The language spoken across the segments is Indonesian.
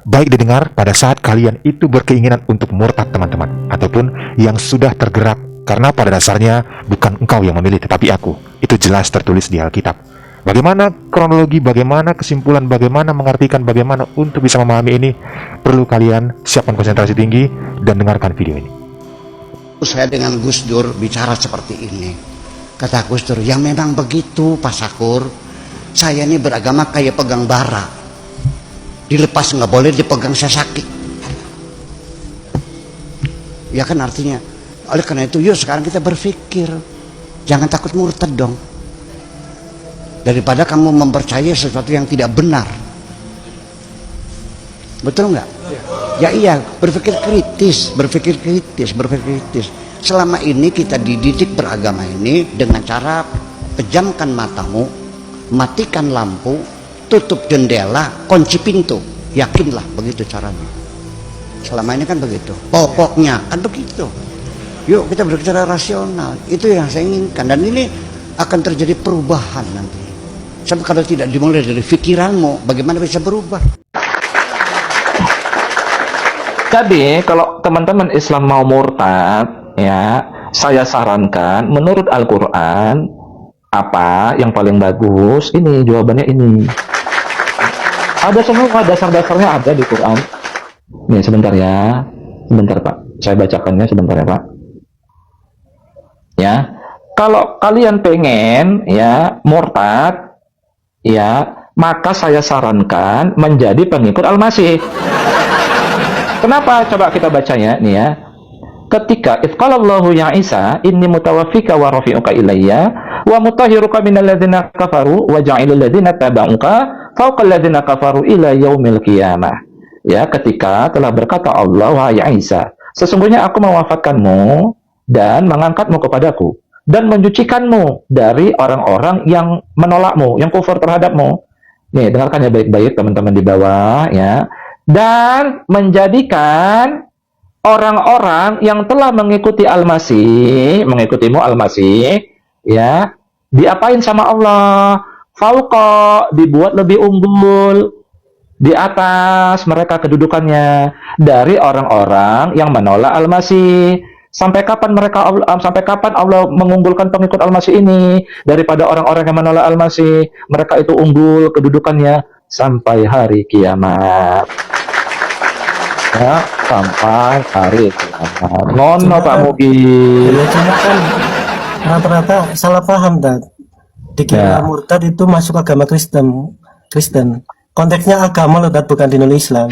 baik didengar pada saat kalian itu berkeinginan untuk murtad teman-teman, ataupun yang sudah tergerak, karena pada dasarnya bukan engkau yang memilih tetapi aku. Itu jelas tertulis di Alkitab. Bagaimana kronologi, bagaimana kesimpulan, bagaimana mengartikan, bagaimana untuk bisa memahami ini, perlu kalian siapkan konsentrasi tinggi dan dengarkan video ini. Saya dengan Gus Dur bicara seperti ini. Kata Gus Dur, yang memang begitu Pak Sakur. Saya ini beragama kayak pegang bara. Dilepas nggak boleh, dipegang saya sakit. Ya kan artinya. Oleh karena itu, yuk sekarang kita berpikir. Jangan takut murtad dong. Daripada kamu mempercayai sesuatu yang tidak benar. Betul nggak? Ya iya, berpikir kritis. Selama ini kita dididik beragama ini dengan cara pejamkan matamu, matikan lampu, tutup jendela, kunci pintu. Yakinlah begitu caranya. Selama ini kan begitu. Pokoknya kan begitu. Yuk kita berbicara rasional. Itu yang saya inginkan. Dan ini akan terjadi perubahan nanti. Sebab kalau tidak dimulai dari pikiranmu, bagaimana bisa berubah? Jadi kalau teman-teman Islam mau murtad, ya, saya sarankan menurut Al-Quran apa yang paling bagus. Ini jawabannya ini. Ada semua dasar-dasarnya ada di Quran. Nih sebentar ya, sebentar Pak. Saya bacakannya sebentar ya Pak. Ya, kalau kalian pengen ya murtad, ya, maka saya sarankan menjadi pengikut Al-Masih. Kenapa? Coba kita bacanya nih ya. Ketika ifqalallahu ya Isa inni mutawaffika wa rafi'uka ilayya wa mutahhiruka minal ladzina kafaru wa ja'ilul ladzina tabauka fawqal ladzina kafaru ila yaumil qiyamah. Ya, ketika telah berkata Allah, wahai Isa, sesungguhnya aku mewafatkanmu dan mengangkatmu kepadaku dan mencucikanmu dari orang-orang yang menolakmu, yang kufur terhadapmu. Nih, dengarkan ya baik-baik teman-teman di bawah ya. Dan menjadikan orang-orang yang telah mengikuti Al-Masih, mengikutimu Al-Masih, ya, diapain sama Allah? Fauqa, dibuat lebih unggul di atas mereka kedudukannya dari orang-orang yang menolak Al-Masih. Sampai kapan Allah mengunggulkan pengikut Al-Masih ini daripada orang-orang yang menolak Al-Masih? Mereka itu unggul kedudukannya sampai hari kiamat. Ya, sampai hari kiamat. Ngono Pak Mugi. Ya, cuma kan rata-rata salah paham dan dikira murtad itu masuk agama Kristen. Konteksnya agama loh, bukan dinul Islam.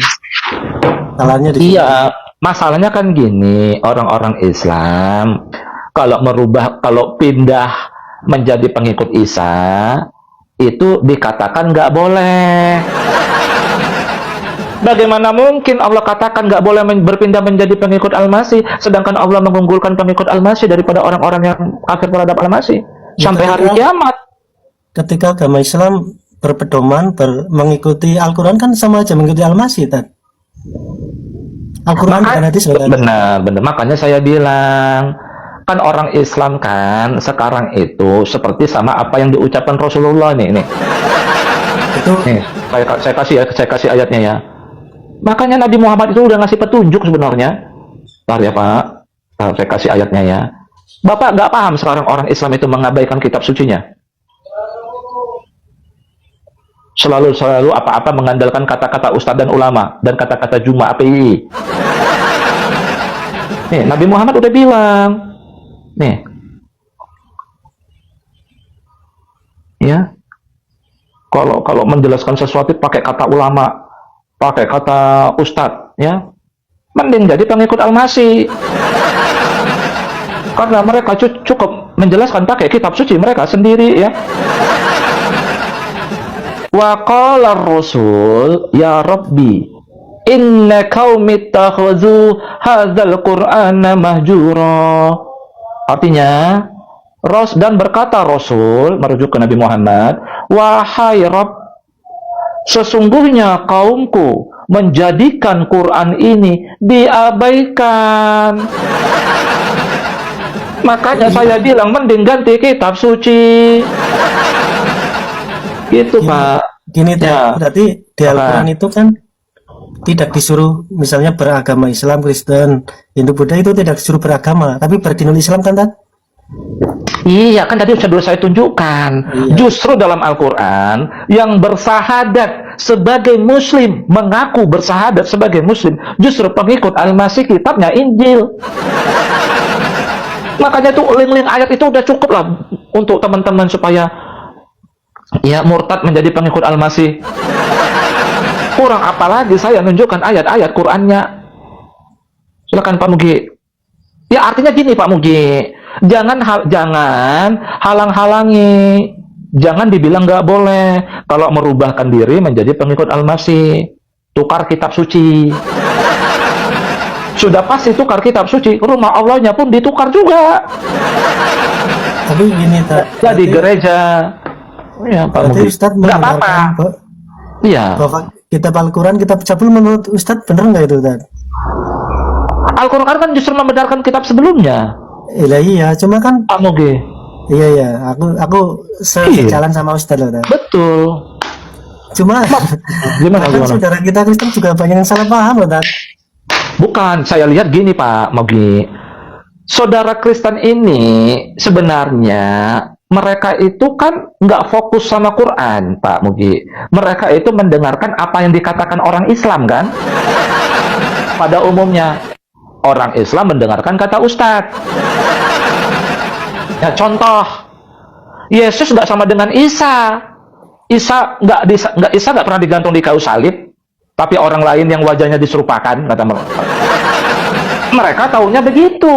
Salahnya di Iya, masalahnya kan gini, orang-orang Islam kalau pindah menjadi pengikut Isa itu dikatakan nggak boleh. Bagaimana mungkin Allah katakan nggak boleh berpindah menjadi pengikut Al-Masih, sedangkan Allah mengunggulkan pengikut Al-Masih daripada orang-orang yang kafir terhadap Al-Masih sampai hari kiamat. Ketika agama Islam berpedoman mengikuti Al-Quran kan sama aja mengikuti Al-Masih, Tad. Al-Quran kan hadis benar. Makanya saya bilang kan orang Islam kan sekarang itu seperti sama apa yang diucapkan Rasulullah nih. Itu nih, saya kasih ayatnya ya. Makanya Nabi Muhammad itu udah ngasih petunjuk sebenarnya. Bentar ya Pak, saya kasih ayatnya ya. Bapak nggak paham sekarang orang Islam itu mengabaikan kitab sucinya. Selalu apa-apa mengandalkan kata-kata ustadz dan ulama dan kata-kata Juma API. Nih, Nabi Muhammad udah bilang. Nih. Ya. Kalau menjelaskan sesuatu pakai kata ulama, pakai kata ustadz, ya, mending jadi pengikut Al-Masih. Karena mereka cukup menjelaskan pakai kitab suci mereka sendiri, ya. Wa qala ar-rasul ya rabbi inna qaumi ittakhadhu hadzal qur'ana mahjura. Artinya dan berkata Rasul merujuk ke Nabi Muhammad, wahai Rabb, sesungguhnya kaumku menjadikan Quran ini diabaikan. Makanya saya bilang mending ganti kitab suci. Gitu Pak. Gini ya. Berarti di Al-Quran itu kan tidak disuruh misalnya beragama Islam, Kristen, Hindu, Buddha itu tidak disuruh beragama, tapi berdinul Islam kan Tat? Iya, kan tadi sudah saya tunjukkan. Iya. Justru dalam Al-Quran, yang bersahadat sebagai Muslim, mengaku bersahadat sebagai Muslim, justru pengikut Al-Masih, kitabnya Injil. Makanya tuh link-link ayat itu udah cukup lah untuk teman-teman supaya ya murtad menjadi pengikut Al-Masih. Kurang apa lagi saya nunjukkan ayat-ayat Qur'annya. Silakan Pak Mugi. Ya artinya gini Pak Mugi, jangan halang-halangi, jangan dibilang nggak boleh kalau merubahkan diri menjadi pengikut Al-Masih, tukar kitab suci. Sudah pasti tukar kitab suci, rumah Allahnya pun ditukar juga. Tapi gini Tat, Jadi gereja, ya Pak berarti Mugi, Ustadz nggak apa-apa. membenarkan Iya, bahwa kitab Al-Quran, kitab cabul menurut Ustadz bener nggak itu Tat? Al-Quran kan justru membenarkan kitab sebelumnya, Iya, cuma kan Pak Mugi. iya, aku Iya. sejalan sama Ustadz loh Tat. Betul. Cuma Gimana bahkan gimana? saudara kita Kristen juga banyak yang salah paham loh Tat. Bukan, saya lihat gini Pak Mogi. Saudara Kristen ini sebenarnya mereka itu kan nggak fokus sama Quran, Pak Mogi. Mereka itu mendengarkan apa yang dikatakan orang Islam kan? Pada umumnya orang Islam mendengarkan kata Ustadz. Ya contoh, Yesus nggak sama dengan Isa. Isa nggak pernah digantung di kayu salib. Tapi orang lain yang wajahnya diserupakan, kata mereka. Mereka taunya begitu.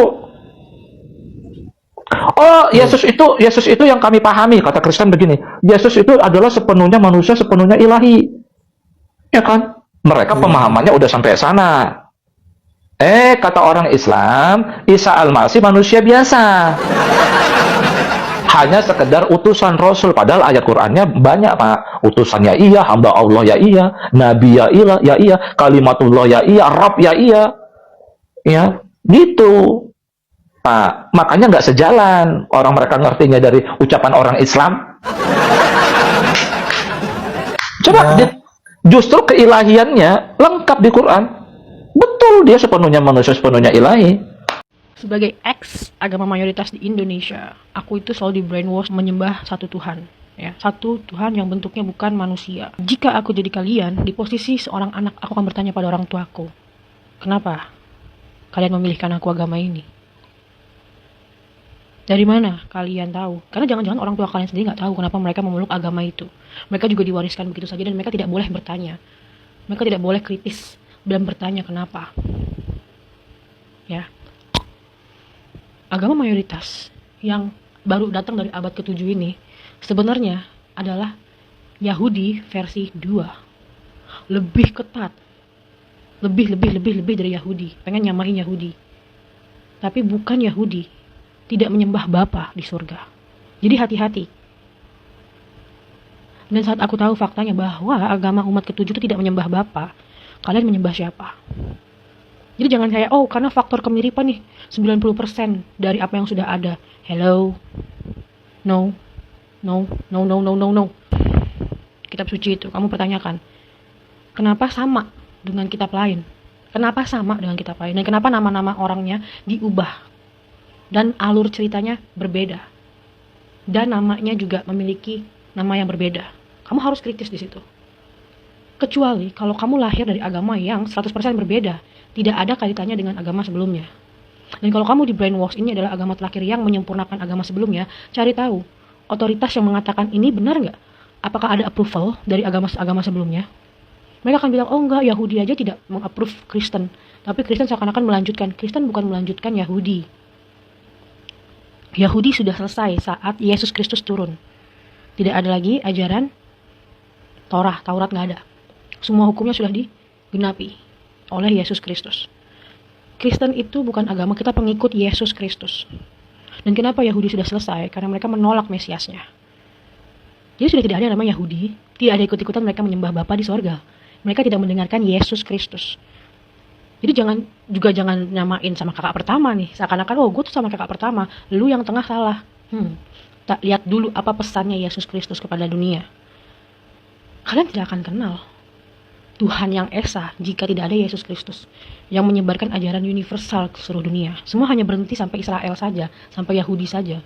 Oh, Yesus itu yang kami pahami, kata Kristen begini. Yesus itu adalah sepenuhnya manusia, sepenuhnya ilahi. Ya kan? Mereka pemahamannya udah sampai sana. Kata orang Islam, Isa Al-Masih manusia biasa. Hanya sekedar utusan Rasul, padahal ayat Qur'annya banyak Pak. Utusannya iya, hamba Allah ya iya, Nabi ya iya, kalimatullah ya iya, Rabb ya iya. Ya, gitu Pak. Makanya nggak sejalan orang mereka ngertinya dari ucapan orang Islam. Coba justru keilahiannya lengkap di Quran. Betul, dia sepenuhnya manusia, sepenuhnya ilahi. Sebagai ex agama mayoritas di Indonesia, aku itu selalu di brainwash menyembah satu Tuhan. Ya, satu Tuhan yang bentuknya bukan manusia. Jika aku jadi kalian, di posisi seorang anak, aku akan bertanya pada orang tuaku, kenapa kalian memilihkan aku agama ini? Dari mana kalian tahu? Karena jangan-jangan orang tua kalian sendiri nggak tahu kenapa mereka memeluk agama itu. Mereka juga diwariskan begitu saja dan mereka tidak boleh bertanya. Mereka tidak boleh kritis dan bertanya kenapa. Ya. Agama mayoritas yang baru datang dari abad ke-7 ini sebenarnya adalah Yahudi versi 2. Lebih ketat. Lebih dari Yahudi. Pengen nyamain Yahudi. Tapi bukan Yahudi. Tidak menyembah Bapa di surga. Jadi hati-hati. Dan saat aku tahu faktanya bahwa agama umat ke-7 itu tidak menyembah Bapa, kalian menyembah siapa? Jadi jangan kayak, oh karena faktor kemiripan nih, 90% dari apa yang sudah ada. Hello. No. Kitab suci itu, kamu pertanyakan. Kenapa sama dengan kitab lain? Kenapa sama dengan kitab lain? Dan kenapa nama-nama orangnya diubah? Dan alur ceritanya berbeda. Dan namanya juga memiliki nama yang berbeda. Kamu harus kritis di situ. Kecuali kalau kamu lahir dari agama yang 100% berbeda. Tidak ada kaitannya dengan agama sebelumnya. Dan kalau kamu di brainwash ini adalah agama terakhir yang menyempurnakan agama sebelumnya, cari tahu otoritas yang mengatakan ini benar nggak? Apakah ada approval dari agama sebelumnya? Mereka akan bilang, oh enggak, Yahudi aja tidak mengapprove Kristen. Tapi Kristen seakan-akan melanjutkan. Kristen bukan melanjutkan Yahudi. Yahudi sudah selesai saat Yesus Kristus turun. Tidak ada lagi ajaran Taurat nggak ada. Semua hukumnya sudah digenapi oleh Yesus Kristus. Kristen itu bukan agama, kita pengikut Yesus Kristus. Dan kenapa Yahudi sudah selesai? Karena mereka menolak Mesiasnya. Jadi sudah tidak ada nama Yahudi, tidak ada ikut-ikutan mereka menyembah Bapa di sorga. Mereka tidak mendengarkan Yesus Kristus. Jadi jangan nyamain sama kakak pertama nih. Seakan-akan, oh gue tuh sama kakak pertama, lu yang tengah salah. Tak lihat dulu apa pesannya Yesus Kristus kepada dunia. Kalian tidak akan kenal. Tuhan yang esa jika tidak ada Yesus Kristus yang menyebarkan ajaran universal ke seluruh dunia. Semua hanya berhenti sampai Israel saja, sampai Yahudi saja.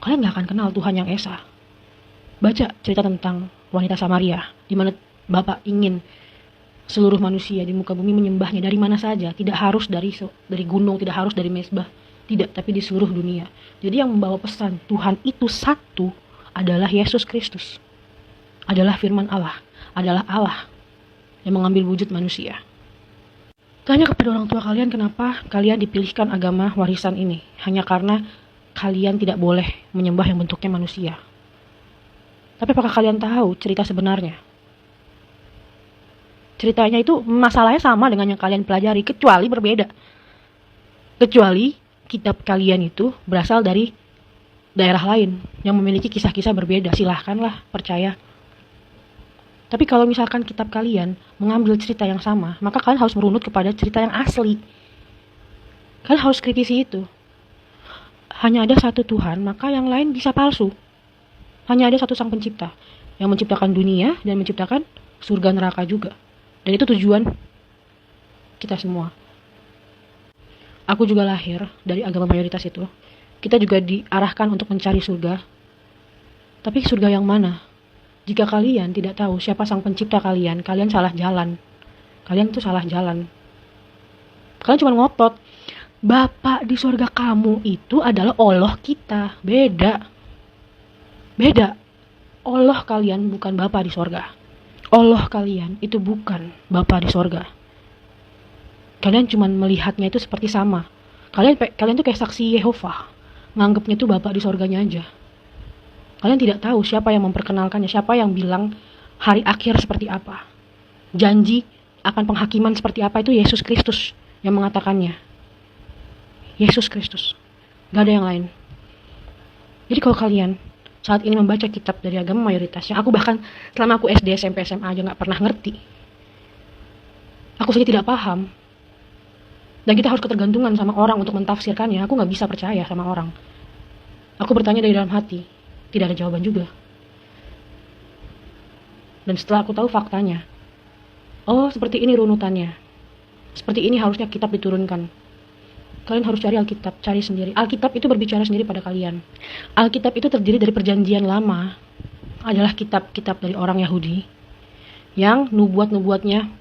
Kalian gak akan kenal Tuhan yang esa. Baca cerita tentang wanita Samaria, di mana Bapa ingin seluruh manusia di muka bumi menyembahnya dari mana saja. Tidak harus dari gunung, tidak harus dari mezbah. Tidak, tapi di seluruh dunia. Jadi yang membawa pesan Tuhan itu satu adalah Yesus Kristus. Adalah firman Allah, adalah Allah yang mengambil wujud manusia. Tanya kepada orang tua kalian kenapa kalian dipilihkan agama warisan ini. Hanya karena kalian tidak boleh menyembah yang bentuknya manusia. Tapi apakah kalian tahu cerita sebenarnya? Ceritanya itu masalahnya sama dengan yang kalian pelajari, kecuali berbeda. Kecuali kitab kalian itu berasal dari daerah lain yang memiliki kisah-kisah berbeda. Silahkanlah percaya. Tapi kalau misalkan kitab kalian mengambil cerita yang sama, maka kalian harus merunut kepada cerita yang asli. Kalian harus kritisi itu. Hanya ada satu Tuhan, maka yang lain bisa palsu. Hanya ada satu Sang Pencipta yang menciptakan dunia dan menciptakan surga neraka juga. Dan itu tujuan kita semua. Aku juga lahir dari agama mayoritas itu. Kita juga diarahkan untuk mencari surga. Tapi surga yang mana? Jika kalian tidak tahu siapa Sang Pencipta kalian, kalian salah jalan. Kalian tuh salah jalan. Kalian cuma ngotot. Bapa di surga kamu itu adalah Allah kita. Beda. Allah kalian bukan Bapa di surga. Allah kalian itu bukan Bapa di surga. Kalian cuma melihatnya itu seperti sama. Kalian tuh kayak saksi Yehova. Nganggapnya tuh Bapa di surganya aja. Kalian tidak tahu siapa yang memperkenalkannya, siapa yang bilang hari akhir seperti apa. Janji akan penghakiman seperti apa itu Yesus Kristus yang mengatakannya. Yesus Kristus. Gak ada yang lain. Jadi kalau kalian saat ini membaca kitab dari agama mayoritas, yang aku bahkan selama aku SD, SMP, SMA aja gak pernah ngerti. Aku saja tidak paham. Dan kita harus ketergantungan sama orang untuk mentafsirkannya. Aku gak bisa percaya sama orang. Aku bertanya dari dalam hati. Tidak ada jawaban juga. Dan setelah aku tahu faktanya, oh seperti ini runutannya. Seperti ini harusnya kitab diturunkan. Kalian harus cari Alkitab, cari sendiri. Alkitab itu berbicara sendiri pada kalian. Alkitab itu terdiri dari perjanjian lama. Adalah kitab-kitab dari orang Yahudi. Yang nubuat-nubuatnya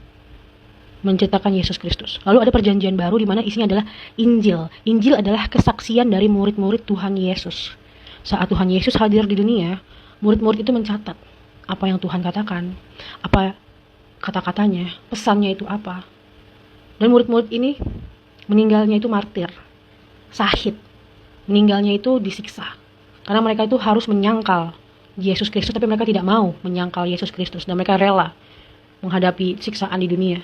menceritakan Yesus Kristus. Lalu ada perjanjian baru di mana isinya adalah Injil. Injil adalah kesaksian dari murid-murid Tuhan Yesus. Saat Tuhan Yesus hadir di dunia, murid-murid itu mencatat apa yang Tuhan katakan, apa kata-katanya, pesannya itu apa. Dan murid-murid ini meninggalnya itu martir, syahid. Meninggalnya itu disiksa. Karena mereka itu harus menyangkal Yesus Kristus, tapi mereka tidak mau menyangkal Yesus Kristus. Dan mereka rela menghadapi siksaan di dunia.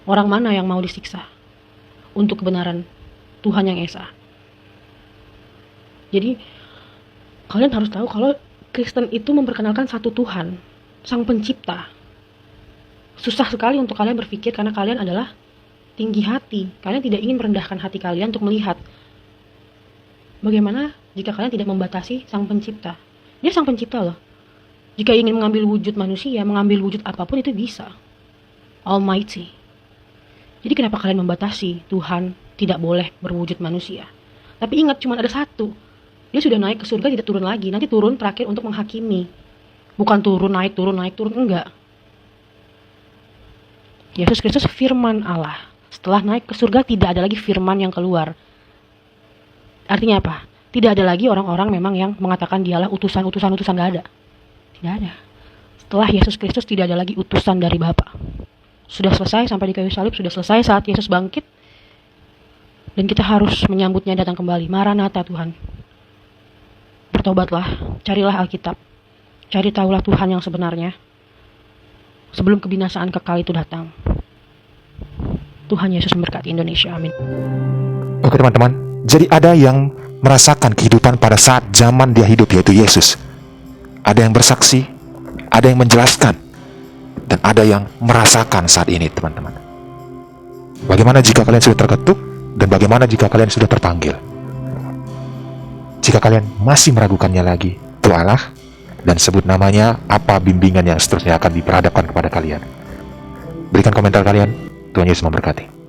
Orang mana yang mau disiksa untuk kebenaran Tuhan yang Esa? Jadi, kalian harus tahu kalau Kristen itu memperkenalkan satu Tuhan, Sang Pencipta. Susah sekali untuk kalian berpikir karena kalian adalah tinggi hati. Kalian tidak ingin merendahkan hati kalian untuk melihat bagaimana jika kalian tidak membatasi Sang Pencipta. Dia Sang Pencipta loh. Jika ingin mengambil wujud manusia, mengambil wujud apapun itu bisa. Almighty. Jadi kenapa kalian membatasi Tuhan tidak boleh berwujud manusia? Tapi ingat cuma ada satu. Dia sudah naik ke surga, tidak turun lagi. Nanti turun terakhir untuk menghakimi. Bukan turun, naik, enggak. Yesus Kristus firman Allah. Setelah naik ke surga, tidak ada lagi firman yang keluar. Artinya apa? Tidak ada lagi orang-orang memang yang mengatakan dialah utusan, gak ada. Tidak ada. Setelah Yesus Kristus, tidak ada lagi utusan dari Bapa. Sudah selesai sampai di kayu salib, sudah selesai saat Yesus bangkit. Dan kita harus menyambutnya datang kembali. Maranatha Tuhan. Bertobatlah, carilah Alkitab. Cari tahulah Tuhan yang sebenarnya. Sebelum kebinasaan kekal itu datang. Tuhan Yesus memberkati Indonesia. Amin. Oke teman-teman, jadi ada yang merasakan kehidupan pada saat zaman dia hidup, yaitu Yesus. Ada yang bersaksi, ada yang menjelaskan, dan ada yang merasakan saat ini teman-teman. Bagaimana jika kalian sudah terketuk, dan bagaimana jika kalian sudah terpanggil? Jika kalian masih meragukannya lagi, itu Allah, dan sebut namanya, apa bimbingan yang seterusnya akan diperhadapkan kepada kalian. Berikan komentar kalian. Tuhan Yesus memberkati.